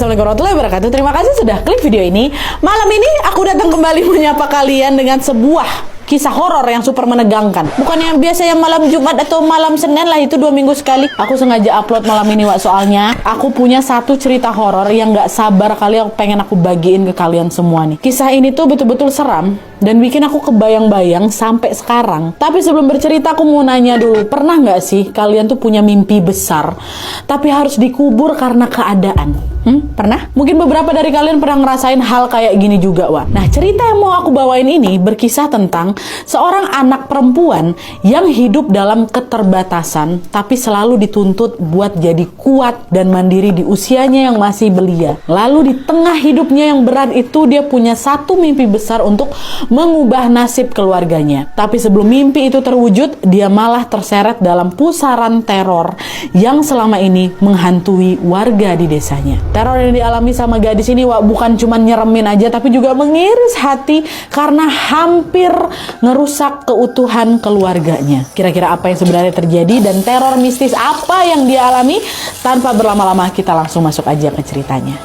Assalamualaikum warahmatullahi wabarakatuh. Terima kasih sudah klik video ini. Malam ini aku datang kembali menyapa kalian dengan sebuah kisah horor yang super menegangkan. Bukan yang biasa yang malam Jumat atau malam Senin lah, itu 2 minggu sekali. Aku sengaja upload malam ini, Wak. Soalnya aku punya satu cerita horor yang gak sabar kali pengen aku bagiin ke kalian semua nih. Kisah ini tuh betul-betul seram dan bikin aku kebayang-bayang sampai sekarang. Tapi sebelum bercerita aku mau nanya dulu, pernah gak sih kalian tuh punya mimpi besar tapi harus dikubur karena keadaan? Pernah? Mungkin beberapa dari kalian pernah ngerasain hal kayak gini juga, Wak. Nah, cerita yang mau aku bawain ini berkisah tentang seorang anak perempuan yang hidup dalam keterbatasan tapi selalu dituntut buat jadi kuat dan mandiri di usianya yang masih belia. Lalu di tengah hidupnya yang berat itu dia punya satu mimpi besar untuk mengubah nasib keluarganya. Tapi sebelum mimpi itu terwujud, dia malah terseret dalam pusaran teror yang selama ini menghantui warga di desanya. Teror yang dialami sama gadis ini, Wak, bukan cuma nyeremin aja tapi juga mengiris hati karena hampir ngerusak keutuhan keluarganya. Kira-kira apa yang sebenarnya terjadi dan teror mistis apa yang dia alami? Tanpa berlama-lama kita langsung masuk aja ke ceritanya.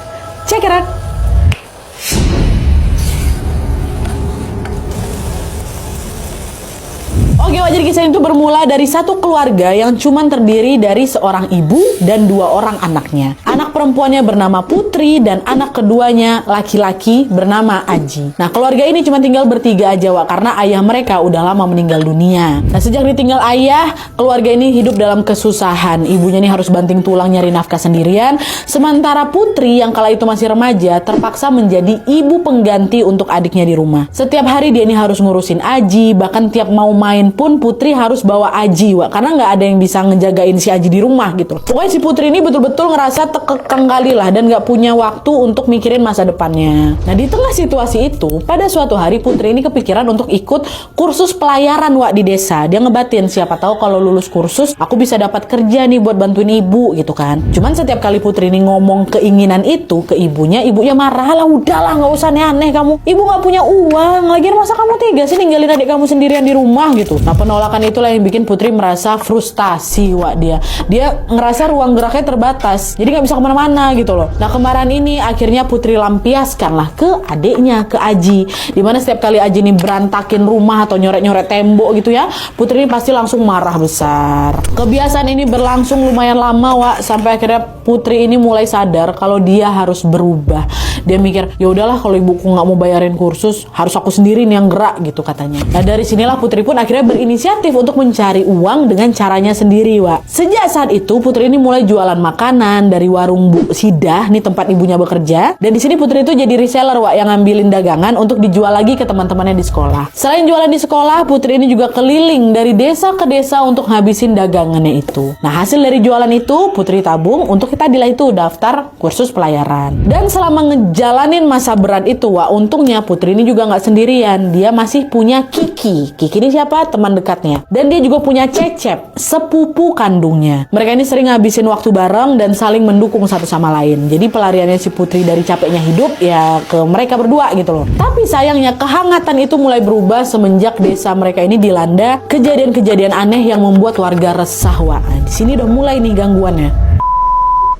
Check it out. Oke, jadi kisah itu bermula dari satu keluarga yang cuma terdiri dari seorang ibu dan 2 orang anaknya. Anak perempuannya bernama Putri dan anak keduanya laki-laki bernama Aji. Nah, keluarga ini cuma tinggal bertiga aja, Wak, karena ayah mereka udah lama meninggal dunia. Nah, sejak ditinggal ayah, keluarga ini hidup dalam kesusahan. Ibunya nih harus banting tulang nyari nafkah sendirian, sementara Putri yang kala itu masih remaja terpaksa menjadi ibu pengganti untuk adiknya di rumah. Setiap hari dia ini harus ngurusin Aji, bahkan tiap mau main pun Putri harus bawa Aji, Wak, karena nggak ada yang bisa ngejagain si Aji di rumah gitu. Pokoknya si Putri ini betul-betul ngerasa terkekang kali lah dan nggak punya waktu untuk mikirin masa depannya. Nah, di tengah situasi itu, pada suatu hari Putri ini kepikiran untuk ikut kursus pelayaran, Wak, di desa. Dia ngebatin, siapa tahu kalau lulus kursus aku bisa dapat kerja nih buat bantuin ibu gitu kan. Cuman setiap kali Putri ini ngomong keinginan itu ke ibunya marah lah, udahlah nggak usah aneh kamu. Ibu nggak punya uang, lagian masa kamu tega sih ninggalin adik kamu sendirian di rumah gitu. Nah, penolakan itulah yang bikin Putri merasa frustasi, Wak. Dia ngerasa ruang geraknya terbatas, jadi nggak bisa kemana-mana gitu loh. Nah, kemarahan ini akhirnya Putri lampiaskan lah ke adiknya, ke Aji. Dimana setiap kali Aji ini berantakin rumah atau nyoret-nyoret tembok gitu ya, Putri ini pasti langsung marah besar. Kebiasaan ini berlangsung lumayan lama, Wak, sampai akhirnya Putri ini mulai sadar kalau dia harus berubah. Dia mikir, ya udahlah kalau ibuku nggak mau bayarin kursus, harus aku sendiri nih yang gerak gitu katanya. Nah, dari sinilah Putri pun akhirnya berinisiatif untuk mencari uang dengan caranya sendiri, Wak. Sejak saat itu Putri ini mulai jualan makanan dari warung Bu Sidah nih, tempat ibunya bekerja. Dan di sini Putri itu jadi reseller, Wak, yang ngambilin dagangan untuk dijual lagi ke teman-temannya di sekolah. Selain jualan di sekolah, Putri ini juga keliling dari desa ke desa untuk ngabisin dagangannya itu. Nah, hasil dari jualan itu Putri tabung untuk tadilah itu daftar kursus pelayaran. Dan selama ngejalanin masa berat itu, Wak, untungnya Putri ini juga nggak sendirian. Dia masih punya Kiki. Kiki ini siapa? Teman dekatnya. Dan dia juga punya Cecep, sepupu kandungnya. Mereka ini sering ngabisin waktu bareng dan saling mendukung satu sama lain. Jadi pelariannya si Putri dari capeknya hidup ya ke mereka berdua gitu loh. Tapi sayangnya kehangatan itu mulai berubah semenjak desa mereka ini dilanda kejadian-kejadian aneh yang membuat warga resah, Wak. Di sini udah mulai nih gangguannya.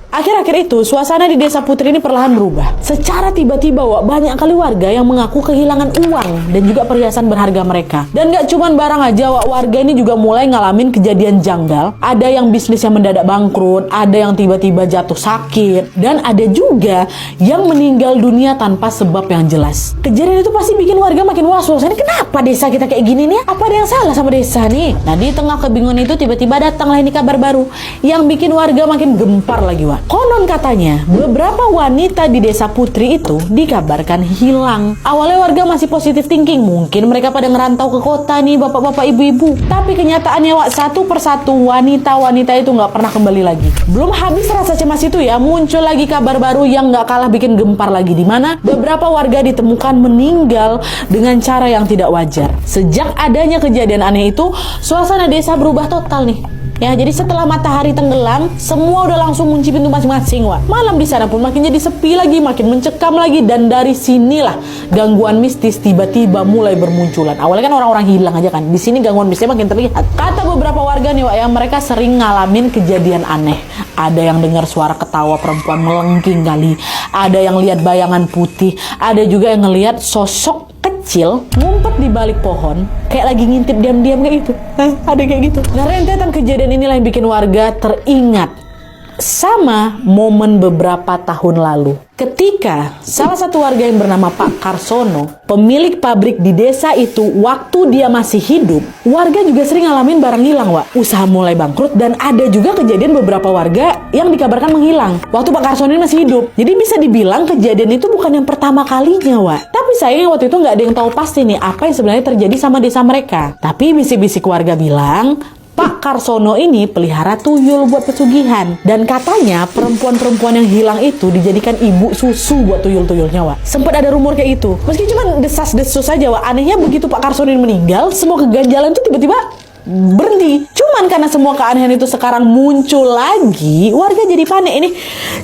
Akhir-akhir itu, suasana di desa Putri ini perlahan berubah. Secara tiba-tiba, Wak, banyak kali warga yang mengaku kehilangan uang dan juga perhiasan berharga mereka. Dan gak cuman barang aja, Wak, warga ini juga mulai ngalamin kejadian janggal. Ada yang bisnisnya mendadak bangkrut, ada yang tiba-tiba jatuh sakit, dan ada juga yang meninggal dunia tanpa sebab yang jelas. Kejadian itu pasti bikin warga makin was-was. Ini kenapa desa kita kayak gini nih? Apa ada yang salah sama desa nih? Nah, di tengah kebingungan itu tiba-tiba datanglah ini kabar baru yang bikin warga makin gempar lagi, Wak. Konon katanya, beberapa wanita di desa Putri itu dikabarkan hilang. Awalnya warga masih positif thinking, mungkin mereka pada ngerantau ke kota nih, bapak-bapak, ibu-ibu. Tapi kenyataannya, Wak, satu persatu wanita-wanita itu nggak pernah kembali lagi. Belum habis rasa cemas itu ya, muncul lagi kabar baru yang nggak kalah bikin gempar lagi, di mana beberapa warga ditemukan meninggal dengan cara yang tidak wajar. Sejak adanya kejadian aneh itu, suasana desa berubah total nih. Ya, jadi setelah matahari tenggelam, semua udah langsung kunci pintu masing-masing, Wak. Malam di sana pun makin jadi sepi lagi, makin mencekam lagi, dan dari sinilah gangguan mistis tiba-tiba mulai bermunculan. Awalnya kan orang-orang hilang aja kan. Di sini gangguan mistisnya makin terlihat. Kata beberapa warga nih, Wak, yang mereka sering ngalamin kejadian aneh. Ada yang dengar suara ketawa perempuan melengking kali, ada yang lihat bayangan putih, ada juga yang ngelihat sosok kecil ngumpet di balik pohon kayak lagi ngintip diam-diam kayak gitu. Ada kayak gitu. Nah, rentetan kejadian inilah yang bikin warga teringat sama momen beberapa tahun lalu ketika salah satu warga yang bernama Pak Karsono, pemilik pabrik di desa itu, waktu dia masih hidup, warga juga sering ngalamin barang hilang, Wak. Usaha mulai bangkrut, dan ada juga kejadian beberapa warga yang dikabarkan menghilang waktu Pak Karsono ini masih hidup. Jadi bisa dibilang kejadian itu bukan yang pertama kalinya, Wak. Tapi sayangnya waktu itu nggak ada yang tahu pasti nih apa yang sebenarnya terjadi sama desa mereka. Tapi bisik-bisik warga bilang Pak Karsono ini pelihara tuyul buat pesugihan. Dan katanya perempuan-perempuan yang hilang itu dijadikan ibu susu buat tuyul-tuyulnya, Wak. Sempat ada rumor kayak itu. Meski cuma desas-desus aja, Wak. Anehnya begitu Pak Karsono ini meninggal, semua keganjalan itu tiba-tiba berhenti. Cuman karena semua keanehan itu sekarang muncul lagi, warga jadi panik. Ini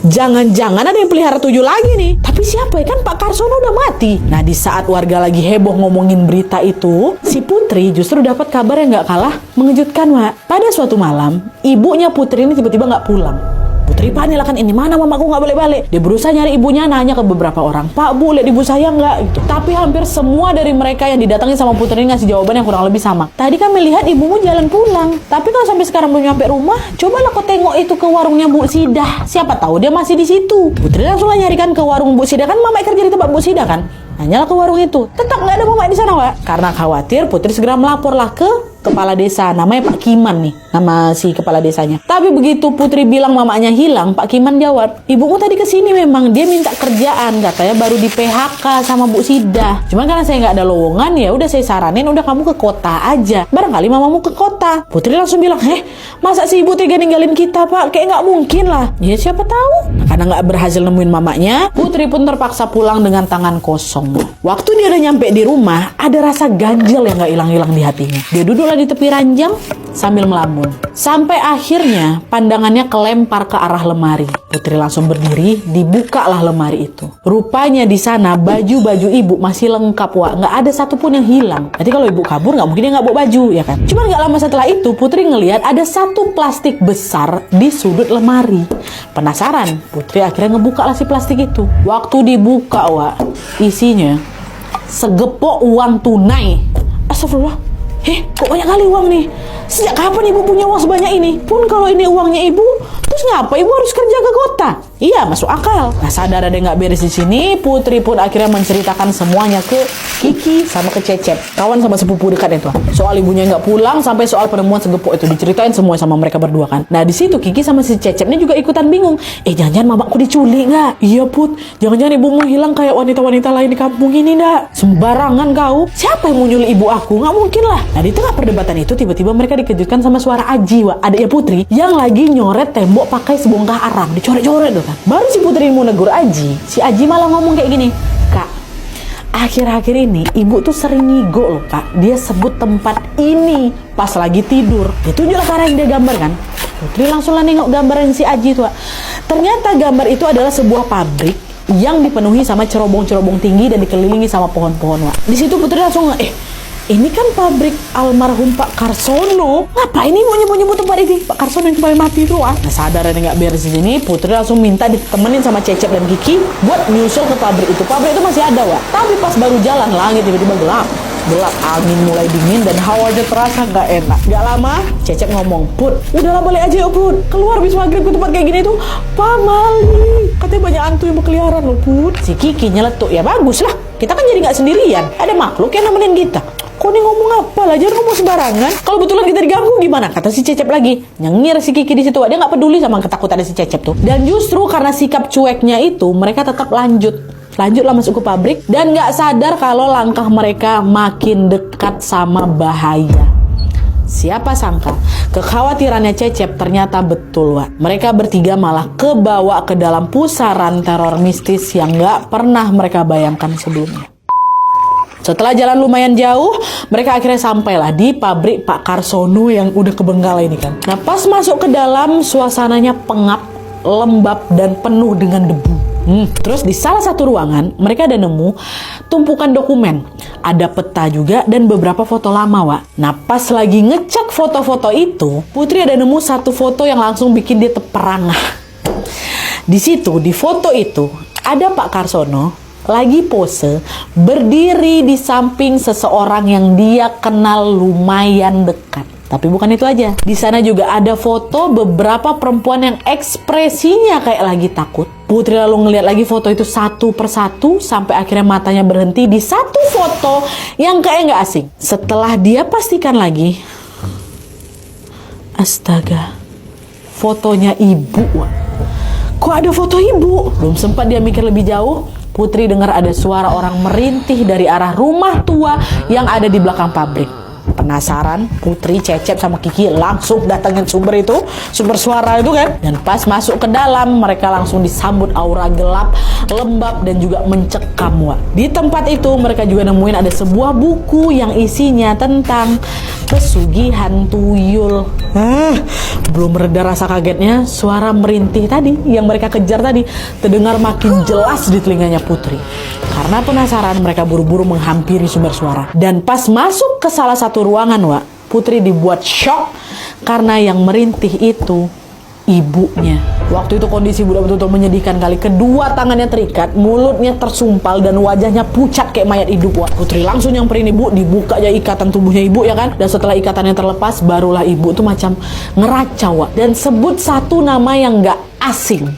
jangan-jangan ada yang pelihara tuyul lagi nih. Tapi siapa ya, kan Pak Karsono udah mati. Nah, di saat warga lagi heboh ngomongin berita itu, si Putri justru dapat kabar yang gak kalah mengejutkan, Wak. Pada suatu malam, ibunya Putri ini tiba-tiba gak pulang. Putri panik lah kan, ini mana mamaku nggak balik-balik. Dia berusaha nyari ibunya, nanya ke beberapa orang, Pak, Bu, lihat ibu saya nggak? Gitu. Tapi hampir semua dari mereka yang didatangi sama Putri ini ngasih jawaban yang kurang lebih sama. Tadi kan melihat ibumu jalan pulang, tapi kalau sampai sekarang belum nyampe rumah, cobalah kau tengok itu ke warungnya Bu Sidah. Siapa tahu dia masih di situ. Putri langsung lah nyarikan ke warung Bu Sidah, kan mama kerja di tempat Bu Sidah kan. Nanyalah ke warung itu, tetap nggak ada mama di sana, Wak. Karena khawatir, Putri segera melaporlah ke kepala desa, namanya Pak Kiman nih, nama si kepala desanya. Tapi begitu Putri bilang mamanya hilang, Pak Kiman jawab, ibumu tadi kesini memang, dia minta kerjaan, katanya baru di PHK sama Bu Sidah. Cuman karena saya nggak ada lowongan, ya udah saya saranin, udah kamu ke kota aja, barangkali mamamu ke kota. Putri langsung bilang, masa si ibu tega ninggalin kita, Pak? Kayak nggak mungkin lah. Ya siapa tahu. Nah, karena nggak berhasil nemuin mamanya, Putri pun terpaksa pulang dengan tangan kosong. Waktu dia udah nyampe di rumah, ada rasa ganjel yang nggak hilang-hilang di hatinya. Dia duduk di tepi ranjang sambil melamun. Sampai akhirnya pandangannya kelempar ke arah lemari. Putri langsung berdiri, dibukalah lemari itu. Rupanya di sana baju-baju ibu masih lengkap, Wak. Nggak ada satupun yang hilang. Jadi kalau ibu kabur nggak mungkin dia nggak bawa baju, ya kan? Cuman nggak lama setelah itu Putri ngelihat ada satu plastik besar di sudut lemari. Penasaran, Putri akhirnya ngebuka lah si plastik itu. Waktu dibuka, Wak, isinya segepok uang tunai. Astagfirullah. Kok banyak kali uang nih? Sejak kapan ibu punya uang sebanyak ini? Pun kalau ini uangnya ibu, terus ngapa ibu harus kerja ke kota? Iya, masuk akal. Nah, sadar ada yang nggak beres di sini, Putri pun akhirnya menceritakan semuanya ke Kiki sama ke Cecep, kawan sama sepupu dekat itu. Soal ibunya nggak pulang sampai soal penemuan segepok itu diceritain semua sama mereka berdua kan. Nah, di situ Kiki sama si Cecep ini juga ikutan bingung. Jangan-jangan mamaku diculik nggak? Iya, Put. Jangan-jangan ibumu hilang kayak wanita-wanita lain di kampung ini, ndak? Sembarangan kau. Siapa yang mau nyulik ibu aku? Nggak mungkin lah. Nah, di tengah perdebatan itu tiba-tiba mereka dikejutkan sama suara Aji, Wak, adiknya Putri, yang lagi nyoret tembok pakai sebongkah arang, dicoret-coret tuh kan. Baru si Putri mau negur Aji, si Aji malah ngomong kayak gini, Kak, akhir-akhir ini ibu tuh sering ngigo loh, Kak. Dia sebut tempat ini pas lagi tidur. Dia tunjuklah karena yang dia gambar kan. Putri langsung lah nengok gambar yang si Aji tuh, Wak. Ternyata gambar itu adalah sebuah pabrik yang dipenuhi sama cerobong-cerobong tinggi dan dikelilingi sama pohon-pohon, Wak. Di situ Putri langsung ini kan pabrik almarhum Pak Karsono. Ngapain ini mau nyebut-nyebut tempat ini? Pak Karsono yang kembali mati itu, Wak. Nah, sadar ada nggak beres di sini, Putri langsung minta ditemenin sama Cecep dan Kiki buat nyusul ke pabrik itu. Pabrik itu masih ada, Wak. Tapi pas baru jalan, langit tiba-tiba gelap. Angin mulai dingin dan hawanya terasa nggak enak. Nggak lama, Cecep ngomong, Put, udahlah balik aja yuk, Put. Keluar habis maghrib ke tempat kayak gini tuh, Pak Mali. Katanya banyak hantu yang berkeliaran loh, Put. Si Kiki nyeletuk, ya bagus lah. Kita kan jadi nggak sendirian. Ada makhluk yang nemenin kita. Kok nih ngomong apa lah, jangan ngomong sembarangan. Kalau betulan kita diganggu gimana? Kata si Cecep lagi. Nyengir si Kiki di situ. Dia nggak peduli sama ketakutan si Cecep tuh. Dan justru karena sikap cueknya itu, mereka tetap lanjutlah masuk ke pabrik dan nggak sadar kalau langkah mereka makin dekat sama bahaya. Siapa sangka kekhawatirannya Cecep ternyata betul, Wak. Mereka bertiga malah kebawa ke dalam pusaran teror mistis yang nggak pernah mereka bayangkan sebelumnya. Setelah jalan lumayan jauh, mereka akhirnya sampailah di pabrik Pak Karsono yang udah kebengkalai ini kan. Nah, pas masuk ke dalam, suasananya pengap, lembab, dan penuh dengan debu. Terus di salah satu ruangan, mereka ada nemu tumpukan dokumen. Ada peta juga dan beberapa foto lama, Wak. Nah, pas lagi ngecek foto-foto itu, Putri ada nemu satu foto yang langsung bikin dia terperangah. Di situ, di foto itu, ada Pak Karsono lagi pose berdiri di samping seseorang yang dia kenal lumayan dekat. Tapi bukan itu aja. Di sana juga ada foto beberapa perempuan yang ekspresinya kayak lagi takut. Putri lalu ngeliat lagi foto itu satu persatu sampai akhirnya matanya berhenti di satu foto yang kayak nggak asing. Setelah dia pastikan lagi, astaga, fotonya ibu. Kok ada foto ibu? Belum sempat dia mikir lebih jauh, Putri dengar ada suara orang merintih dari arah rumah tua yang ada di belakang pabrik. Penasaran, Putri, Cecep, sama Kiki langsung datangin sumber suara itu kan. Dan pas masuk ke dalam, mereka langsung disambut aura gelap, lembab, dan juga mencekam, Wak. Di tempat itu, mereka juga nemuin ada sebuah buku yang isinya tentang pesugihan tuyul. Belum reda rasa kagetnya, suara merintih tadi yang mereka kejar tadi terdengar makin jelas di telinganya Putri. Karena penasaran, mereka buru-buru menghampiri sumber suara. Dan pas masuk ke salah satu ruangan, Wak, Putri dibuat shock karena yang merintih itu ibunya. Waktu itu kondisi ibu betul-betul menyedihkan kali. Kedua tangannya terikat, mulutnya tersumpal, dan wajahnya pucat kayak mayat hidup, Wak. Putri langsung nyamperin ibu, dibuka aja ikatan tubuhnya ibu ya kan. Dan setelah ikatannya terlepas, barulah ibu tuh macam ngeracau, Wak, dan sebut satu nama yang gak asing.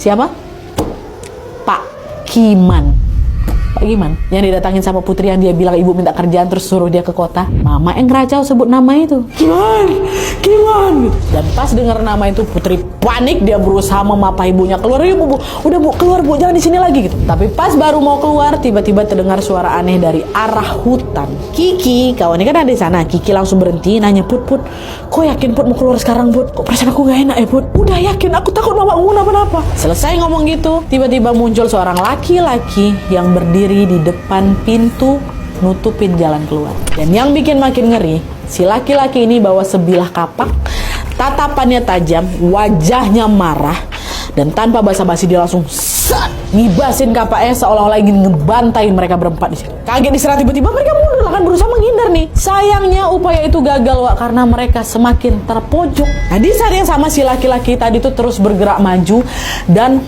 Siapa? Pak Kiman. Pak Giman yang didatangin sama Putri, yang dia bilang ibu minta kerjaan terus suruh dia ke kota. Mama yang ngeracau sebut nama itu. Giman. Dan pas dengar nama itu, Putri panik, dia berusaha memapa ibunya. Keluar ya bu, udah bu, keluar bu, jangan di sini lagi gitu. Tapi pas baru mau keluar, tiba-tiba terdengar suara aneh dari arah hutan. Kiki, kawannya kan ada di sana. Kiki langsung berhenti, nanya, Put, kok yakin Put mau keluar sekarang Put? Kok perasaan aku gak enak ya Put? Udah yakin, aku takut mama kenapa-napa. Selesai ngomong gitu, tiba-tiba muncul seorang laki-laki yang berdiri di depan pintu nutupin jalan keluar. Dan yang bikin makin ngeri, si laki-laki ini bawa sebilah kapak, tatapannya tajam, wajahnya marah, dan tanpa basa-basi dia langsung ngibasin kapaknya seolah-olah ingin ngebantai mereka berempat di sini. Kaget diserang, tiba-tiba mereka mundur, akan berusaha menghindar nih. Sayangnya upaya itu gagal, Wak, karena mereka semakin terpojok. Nah, di saat yang sama si laki-laki tadi tuh terus bergerak maju dan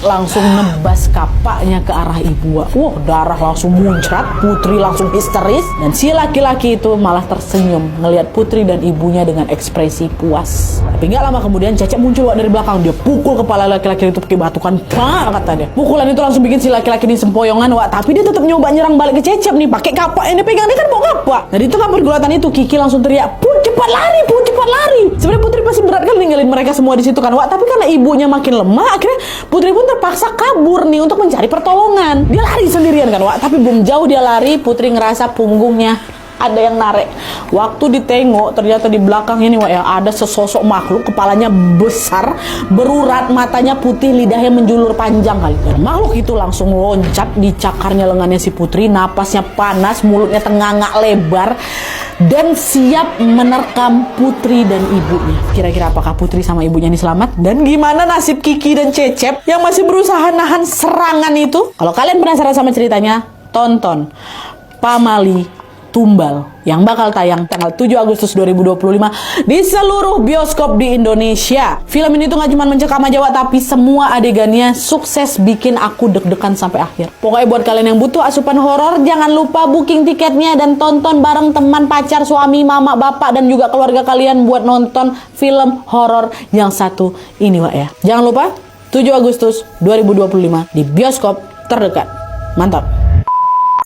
langsung nebas kapaknya ke arah ibu, Wak. Wah, darah langsung muncrat, Putri langsung histeris, dan si laki-laki itu malah tersenyum ngelihat Putri dan ibunya dengan ekspresi puas. Tapi nggak lama kemudian Cecep muncul, Wak, dari belakang. Dia pukul kepala laki-laki itu pakai batu kan, kata dia. Pukulan itu langsung bikin si laki-laki ini sempoyongan, Wak. Tapi dia tetap nyoba nyerang balik ke Cecep nih, pakai kapak yang dia pegang, dia kan bawa kapak. Nah, di tengah pergulatan itu Kiki langsung teriak, Put, cepat lari, Put, cepat lari. Sebenarnya Putri pasti berat kan ninggalin mereka semua di situ kan, Wak. Tapi karena ibunya makin lemah, akhirnya Putri pun terpaksa kabur nih untuk mencari pertolongan. Dia lari sendirian kan, Wak. Tapi belum jauh dia lari, Putri ngerasa punggungnya ada yang narik. Waktu ditengok, ternyata di belakang ini, Wak, ya, ada sesosok makhluk, kepalanya besar, berurat, matanya putih, lidahnya menjulur panjang kali. Dan makhluk itu langsung loncat di cakarnya lengannya si Putri, napasnya panas, mulutnya tengangak lebar, dan siap menerkam Putri dan ibunya. Kira-kira apakah Putri sama ibunya ini selamat? Dan gimana nasib Kiki dan Cecep yang masih berusaha nahan serangan itu? Kalau kalian penasaran sama ceritanya, tonton Pamali Tumbal yang bakal tayang tanggal 7 Agustus 2025 di seluruh bioskop di Indonesia. Film ini tuh gak cuma mencekam aja, Wak, tapi semua adegannya sukses bikin aku deg-degan sampai akhir. Pokoknya buat kalian yang butuh asupan horor, jangan lupa booking tiketnya dan tonton bareng teman, pacar, suami, mama, bapak, dan juga keluarga kalian buat nonton film horor yang satu ini, Wak, ya. Jangan lupa 7 Agustus 2025 di bioskop terdekat. Mantap.